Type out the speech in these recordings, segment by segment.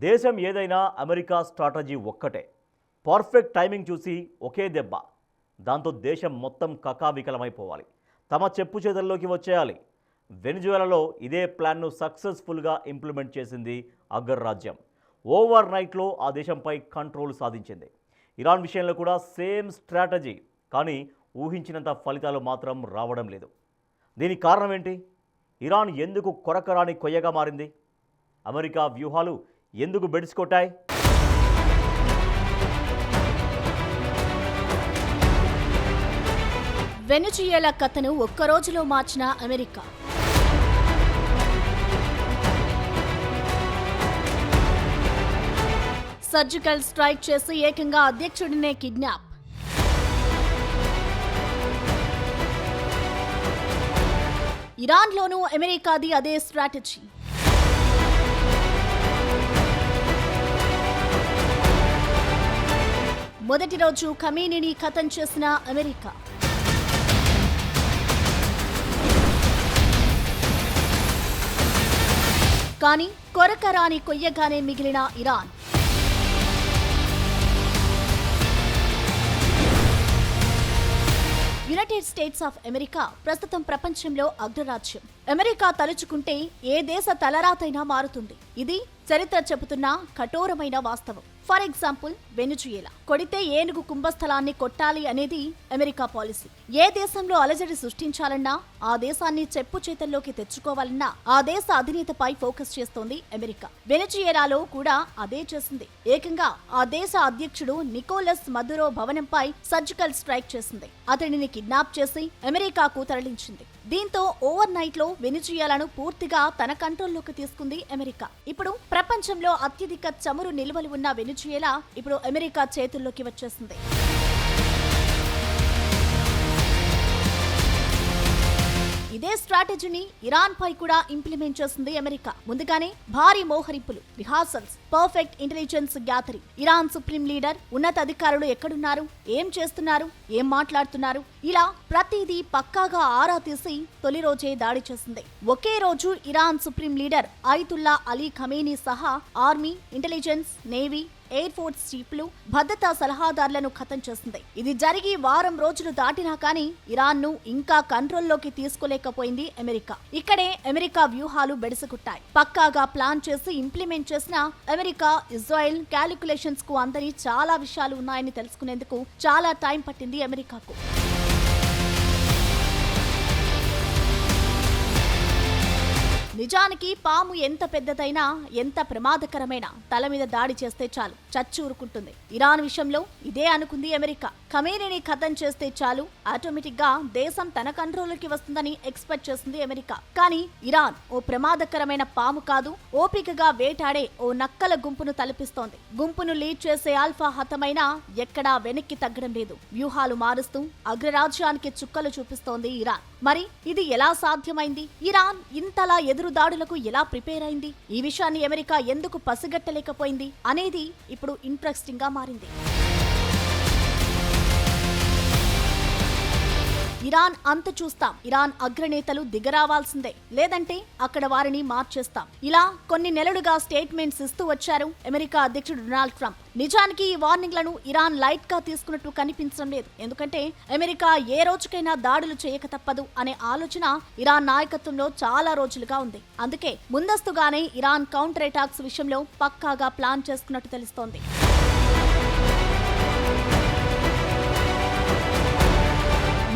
దేశం ఏదైనా America strategy ఒక్కటే. పర్ఫెక్ట్ టైమింగ్ చూసి ఒకే దెబ్బ. దాంతో దేశం మొత్తం కకావికలమైపోవాలి, తమ చెప్పు చేతుల్లోకి వచ్చేయాలి. వెనిజువేలాలో ఇదే ప్లాన్ను సక్సెస్ఫుల్గా ఇంప్లిమెంట్ చేసింది అగ్రరాజ్యం. ఓవర్ నైట్లో ఆ దేశంపై కంట్రోల్ సాధించింది. ఇరాన్ విషయంలో కూడా సేమ్ స్ట్రాటజీ, కానీ ఊహించినంత ఫలితాలు మాత్రం రావడం లేదు. దీనికి కారణం ఏంటి? ఇరాన్ ఎందుకు కొరకరాని కొయ్యగా మారింది? అమెరికా వ్యూహాలు ఎందుకు బెడిసికొట్టాయి? వెనిజుయేలా కథను ఒక్కరోజులో మార్చిన అమెరికా. సర్జికల్ స్ట్రైక్ చేసి ఏకంగా అధ్యక్షుడినే కిడ్నాప్. ఇరాన్లోనూ అమెరికాది అదే స్ట్రాటజీ. మొదటి రోజు ఖమేనీని ఖతం చేసిన అమెరికా. కానీ కొరకరాని కొయ్యగానే మిగిలిన Iran. United states of America ప్రస్తుతం ప్రపంచంలో అగ్రరాజ్యం. అమెరికా తలుచుకుంటే ఏ దేశ తలరాతైనా మారుతుంది. ఇది చరిత్ర చెబుతున్న కఠోరమైన వాస్తవం. For example, Venezuela. కొడితే ఏనుగు కుంభస్థలాన్ని కొట్టాలి అనేది అమెరికా పాలసీ. ఏ దేశంలో అలజడి సృష్టించాలన్నా, ఆ దేశాన్ని చెప్పు చేతల్లోకి తెచ్చుకోవాలన్నా ఆ దేశ అధినేతపై ఫోకస్ చేస్తోంది అమెరికా. వెనిజుయేలాలో కూడా అదే చేసింది. ఏకంగా ఆ దేశ అధ్యక్షుడు నికోలస్ మదురో భవనంపై సర్జికల్ స్ట్రైక్ చేసింది. అతడిని కిడ్నాప్ చేసి అమెరికాకు తరలించింది. దీంతో ఓవర్ నైట్ లో వెనిజుయేలాను పూర్తిగా తన కంట్రోల్లోకి తీసుకుంది అమెరికా. ఇప్పుడు ప్రపంచంలో అత్యధిక చమురు నిల్వలు ఉన్న వెనిజుయేలా ఇప్పుడు అమెరికా చేతుల్లోకి వచ్చేసింది. ఇదే స్ట్రాటజీని ఇరాన్ పై కూడా ఇంప్లిమెంట్ చేసింది అమెరికా. ముందుగానే భారీ మోహరింపులు, rehearsals, perfect intelligence gathering. Iran supreme leader, ఉన్నత అధికారులు ఎక్కడున్నారు, ఏం చేస్తున్నారు, ఏం మాట్లాడుతున్నారు, ఇలా ప్రతిదీ పక్కాగా ఆరా తీసి తొలి రోజే దాడి చేసింది. ఒకే రోజు Iran supreme leader Ayatollah Ali Khamenei సహా army, intelligence, navy, air force చీఫ్లు, భద్రతా సలహాదారులను ఖతం చేసింది. ఇది జరిగి వారం రోజులు దాటినా కానీ ఇరాన్ ను ఇంకా కంట్రోల్లోకి తీసుకోలేకపోయింది అమెరికా. ఇక్కడే అమెరికా వ్యూహాలు బెడిసికొట్టాయి. పక్కాగా ప్లాన్ చేసి ఇంప్లిమెంట్ చేసిన అమెరికా, ఇజ్రాయెల్ క్యాలిక్యులేషన్స్ కు అందని చాలా విషయాలు ఉన్నాయని తెలుసుకునేందుకు చాలా టైం పట్టింది అమెరికాకు. నిజానికి పాము ఎంత పెద్దదైనా, ఎంత ప్రమాదకరమైన తల మీద దాడి చేస్తే చాలు చచ్చి ఊరుకుంటుంది. ఇరాన్ విషయంలో ఇదే అనుకుంది అమెరికా. ఖమేనీని ఖతం చేస్తే చాలు ఆటోమేటిక్ గా దేశం తన కంట్రోల్లోకి వస్తుందని ఎక్స్పెక్ట్ చేసింది అమెరికా. కానీ ఇరాన్ ఓ ప్రమాదకరమైన పాము కాదు, ఓపికగా వేటాడే ఓ నక్కల గుంపును తలపిస్తోంది. గుంపును లీడ్ చేసే ఆల్ఫా హతమైనా ఎక్కడా వెనక్కి తగ్గడం లేదు. వ్యూహాలు మారుస్తూ అగ్రరాజ్యానికి చుక్కలు చూపిస్తోంది ఇరాన్. మరి ఇది ఎలా సాధ్యమైంది? ఇరాన్ ఇంతలా ఎదురుదాడులకు ఎలా ప్రిపేర్ అయింది? ఈ విషయాన్ని అమెరికా ఎందుకు పసిగట్టలేకపోయింది అనేది ఇప్పుడు ఇంట్రెస్టింగ్ గా మారింది. ఇరాన్ అంత చూస్తాం, ఇరాన్ అగ్రనేతలు దిగరావాల్సిందే, లేదంటే అక్కడ వారిని మార్చేస్తాం, ఇలా కొన్ని నెలలుగా స్టేట్మెంట్స్ ఇస్తూ వచ్చారు అమెరికా అధ్యక్షుడు డొనాల్డ్ ట్రంప్. నిజానికి ఈ వార్నింగ్లను ఇరాన్ లైట్ గా తీసుకున్నట్టు కనిపించడం లేదు. ఎందుకంటే అమెరికా ఏ రోజుకైనా దాడులు చేయక తప్పదు అనే ఆలోచన ఇరాన్ నాయకత్వంలో చాలా రోజులుగా ఉంది. అందుకే ముందస్తుగానే ఇరాన్ కౌంటర్ అటాక్స్ విషయంలో పక్కాగా ప్లాన్ చేసుకున్నట్టు తెలుస్తోంది.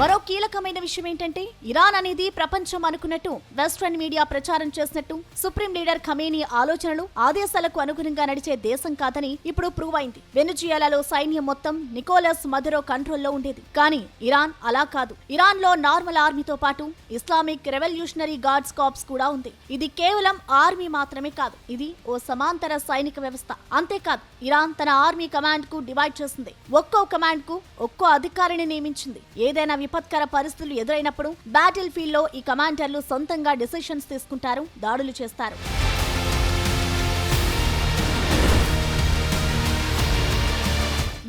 మరో కీలకమైన విషయం ఏంటంటే, ఇరాన్ అనేది ప్రపంచం అనుకున్నట్టు వెస్ట్రన్ మీడియా ప్రచారం చేసినట్టు సుప్రీం లీడర్ ఖమేనీ ఆలోచనలు, ఆదేశాలకు అనుగుణంగా నడిచే దేశం కాదని ఇప్పుడు ప్రూవ్ అయింది. వెనిజుయేలాలో సైన్యం మొత్తం నికోలస్ మదురో కంట్రోల్లో ఉండేది. కానీ ఇరాన్ అలా కాదు. ఇరాన్ లో నార్మల్ ఆర్మీతో పాటు ఇస్లామిక్ రెవల్యూషనరీ గార్డ్స్ కార్ప్స్ కూడా ఉంది. ఇది కేవలం ఆర్మీ మాత్రమే కాదు, ఇది ఓ సమాంతర సైనిక వ్యవస్థ. అంతేకాదు, ఇరాన్ తన ఆర్మీ కమాండ్ కు డివైడ్ చేసింది. ఒక్కో కమాండ్ కు ఒక్కో అధికారిని నియమించింది. ఏదైనా విపత్కర పరిస్థితులు ఎదురైనప్పుడు బ్యాటిల్ ఫీల్డ్ లో ఈ కమాండర్లు సొంతంగా డెసిషన్స్ తీసుకుంటారు, దాడులు చేస్తారు.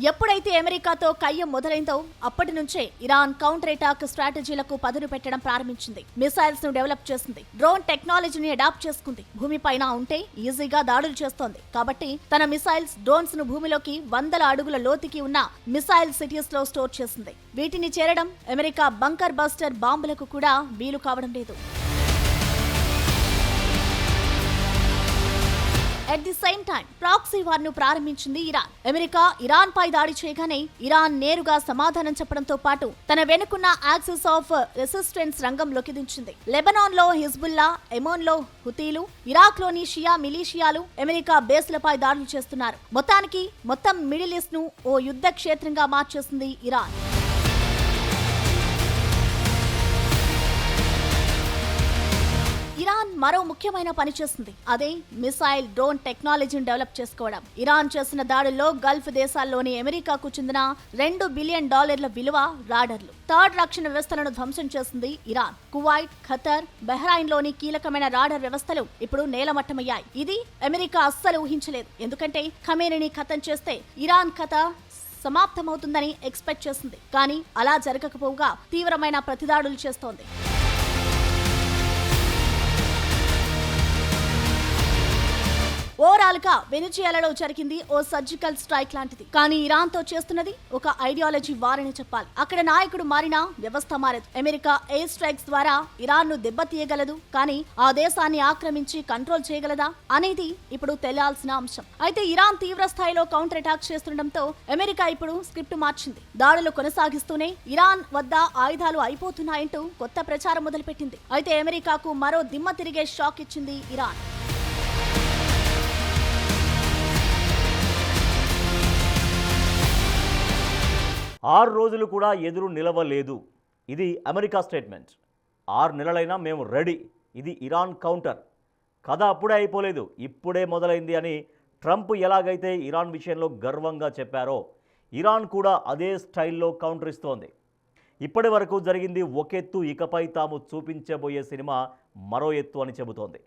ఎప్పుడైతే అమెరికాతో కయ్యం మొదలైందో అప్పటి నుంచే ఇరాన్ కౌంటర్ అటాక్ స్ట్రాటజీలకు పదును పెట్టడం ప్రారంభించింది. మిసైల్స్ ను డెవలప్ చేసింది, డ్రోన్ టెక్నాలజీని అడాప్ట్ చేసుకుంది, భూమిపైన ఉంటే ఈజీగా దాడులు చేస్తోంది. కాబట్టి తన మిసైల్స్, డ్రోన్స్ ను భూమిలోకి 100 అడుగుల లోతుకి ఉన్న మిసైల్ సిటీస్ లో స్టోర్ చేసింది. వీటిని చేరడం అమెరికా బంకర్ బస్టర్ బాంబులకు కూడా వీలు కావడం లేదు. At the same time proxy war ను ప్రారంభించింది ఇరాన్. అమెరికా ఇరాన్ పై దాడి చేయగానే ఇరాన్ నేరుగా సమాధానం చెప్పడంతో పాటు తన వెనుకున్న యాక్సిస్ ఆఫ్ రెసిస్టెన్స్ రంగంలోకి దించింది. లెబనాన్ లో హిజ్బుల్లా, యెమెన్ లో హుతీలు, ఇరాక్ లోని షియా మిలీషియాలు అమెరికా బేస్లపై దాడులు చేస్తున్నారు. మొత్తం మిడిల్ ఈస్ట్ ను ఓ యుద్ధ క్షేత్రంగా మార్చేసింది ఇరాన్. ఇరాన్ మరో ముఖ్యమైన పని చేసింది. అదే మిసైల్, డ్రోన్ టెక్నాలజీని డెవలప్ చేసుకోవడం. ఇరాన్ చేసిన దాడుల్లో గల్ఫ్ దేశాల్లోని అమెరికాకు చెందిన $2 బిలియన్ విలువ రాడర్లు, థర్డ్ రక్షణ వ్యవస్థలను ధ్వంసం చేసింది ఇరాన్. కువైట్, ఖతర్, బహ్రైన్ లోని కీలకమైన రాడర్ వ్యవస్థలు ఇప్పుడు నేలమట్టమయ్యాయి. ఇది అమెరికా అస్సలు ఊహించలేదు. ఎందుకంటే ఖమేనీని ఖతం చేస్తే ఇరాన్ కథ సమాప్తమవుతుందని ఎక్స్పెక్ట్ చేసింది. కానీ అలా జరగకపోగా తీవ్రమైన ప్రతిదాడులు చేస్తోంది. ఓవరాల్ గా వెనిజుయేలాలో జరిగింది ఓ సర్జికల్ స్ట్రైక్ లాంటిది. కానీ ఇరాన్ తో చేస్తున్నది ఒక ఐడియాలజీ వార్ అని చెప్పాలి. అక్కడ నాయకుడు మారినా వ్యవస్థ మారదు. అమెరికా ఎయిర్ స్ట్రైక్స్ ద్వారా ఇరాన్ ను దెబ్బతీయగలదు, కానీ ఆ దేశాన్ని ఆక్రమించి కంట్రోల్ చేయగలదా అనేది ఇప్పుడు తెలియాల్సిన అంశం. అయితే ఇరాన్ తీవ్ర స్థాయిలో కౌంటర్ అటాక్ చేస్తుండటంతో అమెరికా ఇప్పుడు స్క్రిప్ట్ మార్చింది. దాడులు కొనసాగిస్తూనే ఇరాన్ వద్ద ఆయుధాలు అయిపోతున్నాయంటూ కొత్త ప్రచారం మొదలుపెట్టింది. అయితే అమెరికాకు మరో దిమ్మ తిరిగే షాక్ ఇచ్చింది ఇరాన్. 6 రోజులు కూడా ఎదురు నిలవలేదు. ఇది అమెరికా స్టేట్మెంట్. 6 నెలలైనా మేము రెడీ. ఇది ఇరాన్ కౌంటర్. కథ అప్పుడే అయిపోలేదు, ఇప్పుడే మొదలైంది అని ట్రంప్ ఎలాగైతే ఇరాన్ విషయంలో గర్వంగా చెప్పారో ఇరాన్ కూడా అదే స్టైల్లో కౌంటర్ ఇస్తోంది. ఇప్పటి వరకు జరిగింది ఒక ఎత్తు, ఇకపై తాము చూపించబోయే సినిమా మరో ఎత్తు అని చెబుతోంది.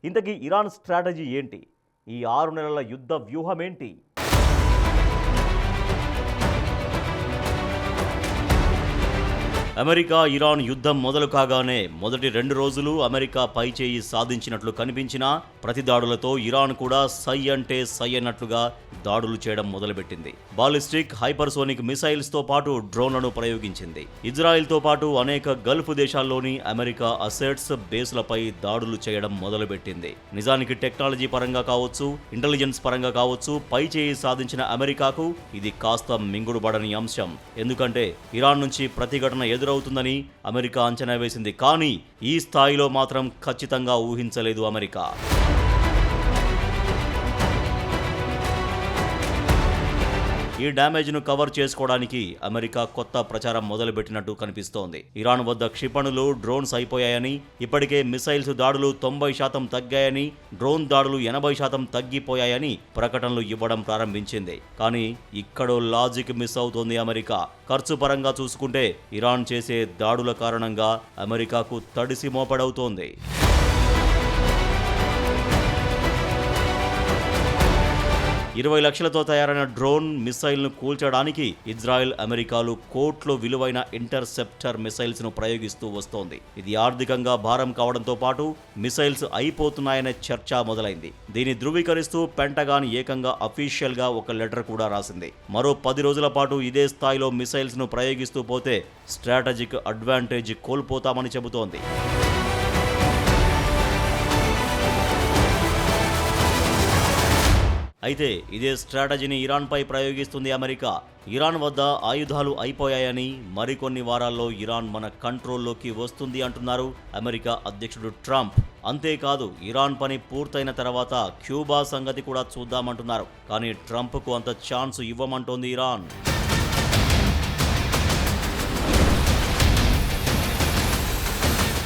ఇంతకీ ఇరాన్ స్ట్రాటజీ ఏంటి? ఈ 6 నెలల యుద్ధ వ్యూహం ఏంటి? అమెరికా ఇరాన్ యుద్ధం మొదలు కాగానే మొదటి 2 రోజులు అమెరికా పైచేయి సాధించినట్లు కనిపించినా ప్రతి దాడులతో ఇరాన్ కూడా సై అంటే సై అన్నట్లుగా దాడులు చేయడం మొదలుపెట్టింది. బాలిస్టిక్, హైపర్సోనిక్ మిసైల్స్తో పాటు డ్రోన్లను ప్రయోగించింది. ఇజ్రాయెల్తో పాటు అనేక గల్ఫ్ దేశాల్లోని అమెరికా అసెట్స్, బేస్లపై దాడులు చేయడం మొదలుపెట్టింది. నిజానికి టెక్నాలజీ పరంగా కావచ్చు, ఇంటెలిజెన్స్ పరంగా కావచ్చు, పైచేయి సాధించిన అమెరికాకు ఇది కాస్త మింగుడుబడని అంశం. ఎందుకంటే ఇరాన్ నుంచి ప్రతిఘటన ఎదురవుతుందని అమెరికా అంచనా వేసింది. కానీ ఈ స్థాయిలో మాత్రం ఖచ్చితంగా ఊహించలేదు అమెరికా. ఈ డ్యామేజ్ను కవర్ చేసుకోవడానికి అమెరికా కొత్త ప్రచారం మొదలుపెట్టినట్టు కనిపిస్తోంది. ఇరాన్ వద్ద క్షిపణులు, డ్రోన్స్ అయిపోయాయని, ఇప్పటికే మిసైల్స్ దాడులు 90% తగ్గాయని, డ్రోన్ దాడులు 80% తగ్గిపోయాయని ప్రకటనలు ఇవ్వడం ప్రారంభించింది. కానీ ఇక్కడో లాజిక్ మిస్ అవుతోంది అమెరికా. ఖర్చు పరంగా చూసుకుంటే ఇరాన్ చేసే దాడుల కారణంగా అమెరికాకు తడిసి మోపడవుతోంది. 20 లక్షలతో తయారైన డ్రోన్ మిసైల్ను కూల్చడానికి ఇజ్రాయెల్, అమెరికాలు కోట్లు విలువైన ఇంటర్సెప్టర్ మిసైల్స్ను ప్రయోగిస్తూ వస్తోంది. ఇది ఆర్థికంగా భారం కావడంతో పాటు మిసైల్స్ అయిపోతున్నాయనే చర్చ మొదలైంది. దీన్ని ధృవీకరిస్తూ పెంటగాన్ ఏకంగా అఫీషియల్గా ఒక లెటర్ కూడా రాసింది. మరో 10 రోజుల పాటు ఇదే స్థాయిలో మిసైల్స్ను ప్రయోగిస్తూ పోతే స్ట్రాటజిక్ అడ్వాంటేజ్ కోల్పోతామని చెబుతోంది. అయితే ఇదే స్ట్రాటజీని ఇరాన్పై ప్రయోగిస్తుంది అమెరికా. ఇరాన్ వద్ద ఆయుధాలు అయిపోయాయని, మరికొన్ని వారాల్లో ఇరాన్ మన కంట్రోల్లోకి వస్తుంది అంటున్నారు అమెరికా అధ్యక్షుడు ట్రంప్. అంతేకాదు, ఇరాన్ పని పూర్తయిన తర్వాత క్యూబా సంగతి కూడా చూద్దామంటున్నారు. కానీ ట్రంప్కు అంత ఛాన్స్ ఇవ్వమంటోంది ఇరాన్.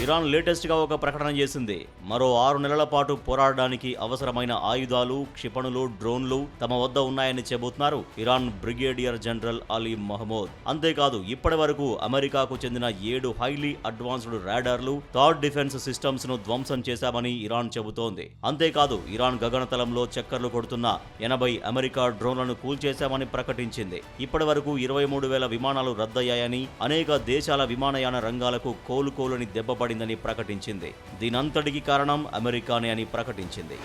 ఇరాన్ లేటెస్ట్గా ఒక ప్రకటన చేసింది. మరో 6 నెలల పాటు పోరాడడానికి అవసరమైన ఆయుధాలు, క్షిపణులు, డ్రోన్లు తమ వద్ద ఉన్నాయని చెబుతున్నారు Iran brigadier general Ali Mahmoud. అంతేకాదు ఇప్పటి వరకు అమెరికాకు చెందిన 7 హైలీ అడ్వాన్స్డ్ రాడార్లు, థాడ్ డిఫెన్స్ సిస్టమ్స్ ను ధ్వంసం చేశామని ఇరాన్ చెబుతోంది. అంతేకాదు ఇరాన్ గగనతలంలో చక్కర్లు కొడుతున్న 80 అమెరికా డ్రోన్లను కూల్చేశామని ప్రకటించింది. ఇప్పటి వరకు 23,000 విమానాలు రద్దయ్యాయని, అనేక దేశాల విమానయాన రంగాలకు కోలుకోలని దెబ్బపడిందని ప్రకటించింది. దీనంతటికి కారణం అమెరికానే అని ప్రకటించింది.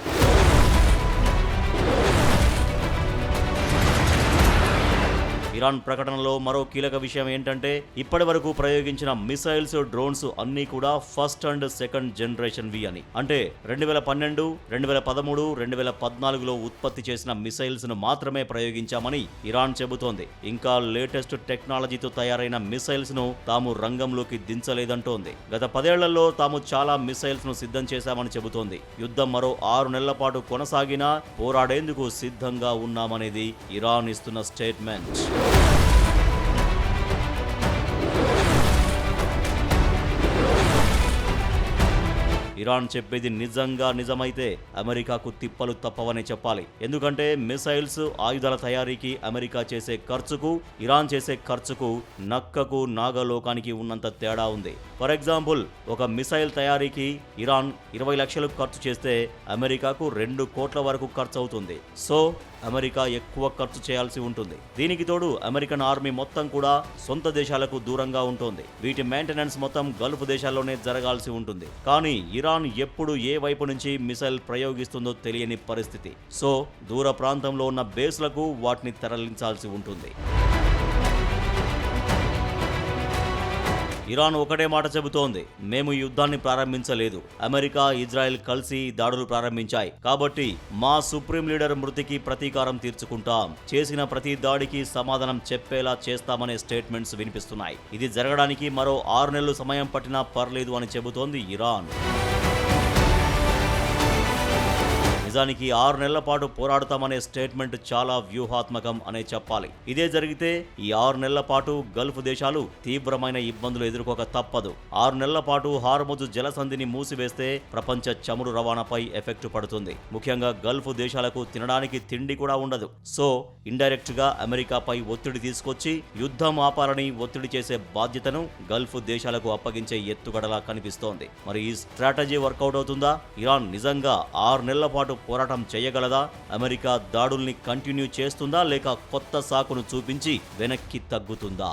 ఇరాన్ ప్రకటనలో మరో కీలక విషయం ఏంటంటే ఇప్పటి వరకు ప్రయోగించిన మిసైల్స్, డ్రోన్స్ అన్నీ కూడా ఫస్ట్ అండ్ సెకండ్ జనరేషన్ వి అని. అంటే 2012, 2013, 2014లో ఉత్పత్తి చేసిన మిసైల్స్ ను మాత్రమే ప్రయోగించామని ఇరాన్ చెబుతోంది. ఇంకా లేటెస్ట్ టెక్నాలజీతో తయారైన మిసైల్స్ ను తాము రంగంలోకి దించలేదంటోంది. గత 10 ఏళ్లలో తాము చాలా మిసైల్స్ ను సిద్ధం చేశామని చెబుతోంది. యుద్ధం మరో 6 నెలల పాటు కొనసాగినా పోరాడేందుకు సిద్ధంగా ఉన్నామనేది ఇరాన్ ఇస్తున్న స్టేట్మెంట్. ఇరాన్ చెప్పేది నిజంగా నిజమైతే అమెరికాకు తిప్పలు తప్పవనే చెప్పాలి. ఎందుకంటే మిసైల్స్, ఆయుధాల తయారీకి అమెరికా చేసే ఖర్చుకు, ఇరాన్ చేసే ఖర్చుకు నక్కకు నాగలోకానికి ఉన్నంత తేడా ఉంది. ఫర్ ఎగ్జాంపుల్, ఒక మిసైల్ తయారీకి ఇరాన్ 20 లక్షలు ఖర్చు చేస్తే అమెరికాకు 2 కోట్ల వరకు ఖర్చు అవుతుంది. సో అమెరికా ఎక్కువ ఖర్చు చేయాల్సి ఉంటుంది. దీనికి తోడు అమెరికన్ ఆర్మీ మొత్తం కూడా సొంత దేశాలకు దూరంగా ఉంటుంది. వీటి మెయింటెనెన్స్ మొత్తం గల్ఫ్ దేశాల్లోనే జరగాల్సి ఉంటుంది. కానీ ఇరాన్ ఎప్పుడు ఏ వైపు నుంచి మిసైల్ ప్రయోగిస్తుందో తెలియని పరిస్థితి. సో దూర ప్రాంతంలో ఉన్న బేస్లకు వాటిని తరలించాల్సి ఉంటుంది. ఇరాన్ ఒకటే మాట చెబుతోంది, మేము ఈ యుద్ధాన్ని ప్రారంభించలేదు. అమెరికా, ఇజ్రాయెల్ కలిసి దాడులు ప్రారంభించాయి. కాబట్టి మా సుప్రీం లీడర్ మృతికి ప్రతీకారం తీర్చుకుంటాం. చేసిన ప్రతి దాడికి సమాధానం చెప్పేలా చేస్తామనే స్టేట్మెంట్స్ వినిపిస్తున్నాయి. ఇది జరగడానికి మరో 6 నెలలు సమయం పట్టినా పర్లేదు అని చెబుతోంది ఇరాన్. నిజానికి 6 నెలల పాటు పోరాడతామనే స్టేట్మెంట్ చాలా వ్యూహాత్మకం అనే చెప్పాలి. ఇదే జరిగితే ఈ 6 నెలల పాటు గల్ఫ్ దేశాలు తీవ్రమైన ఇబ్బందులు ఎదుర్కోక తప్పదు. 6 నెలల పాటు హార్ముజ్ జలసంధిని మూసివేస్తే ప్రపంచ చమురు రవాణాపై ఎఫెక్ట్ పడుతుంది. ముఖ్యంగా గల్ఫ్ దేశాలకు తినడానికి తిండి కూడా ఉండదు. సో ఇండైరెక్ట్ గా అమెరికాపై ఒత్తిడి తీసుకొచ్చి యుద్ధం ఆపాలని ఒత్తిడి చేసే బాధ్యతను గల్ఫ్ దేశాలకు అప్పగించే ఎత్తుగడలా కనిపిస్తోంది. మరి ఈ స్ట్రాటజీ వర్కౌట్ అవుతుందా? ఇరాన్ నిజంగా 6 నెలల పాటు పోరాటం చేయగలదా? అమెరికా దాడుల్ని కంటిన్యూ చేస్తుందా, లేక కొత్త సాకును చూపించి వెనక్కి తగ్గుతుందా?